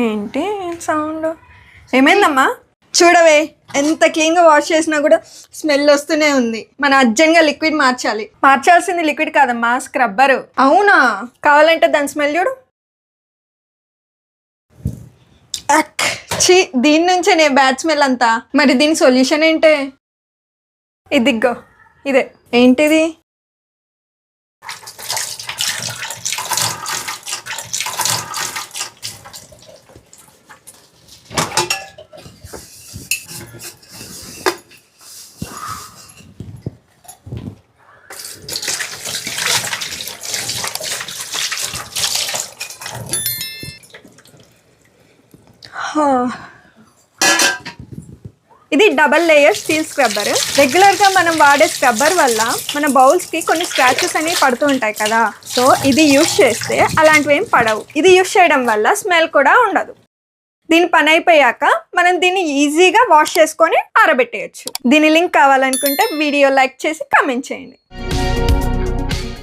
ఏంటి సౌండ్? ఏమైందమ్మా? చూడవే, ఎంత క్లీన్గా వాష్ చేసినా కూడా స్మెల్ వస్తూనే ఉంది. మనం అర్జెంట్గా లిక్విడ్ మార్చాలి. మార్చాల్సింది లిక్విడ్ కాదమ్మా, స్క్రబ్బరు. అవునా? కావాలంటే దాని స్మెల్ చూడు. దీని నుంచే నే బ్యాడ్ స్మెల్ అంతా. మరి దీని సొల్యూషన్ ఏంటే? ఇదిగో ఇదే. ఏంటిది? ఇది డబల్ లేయర్ స్టీల్ స్క్రబ్బర్. రెగ్యులర్గా మనం వాడే స్క్రబ్బర్ వల్ల మన బౌల్స్కి కొన్ని స్క్రాచెస్ అనేవి పడుతూ ఉంటాయి కదా. సో ఇది యూస్ చేస్తే అలాంటివి ఏం పడవు. ఇది యూస్ చేయడం వల్ల స్మెల్ కూడా ఉండదు. దీని పని అయిపోయాక మనం దీన్ని ఈజీగా వాష్ చేసుకొని ఆరబెట్టేయచ్చు. దీని లింక్ కావాలనుకుంటే వీడియో లైక్ చేసి కామెంట్ చేయండి.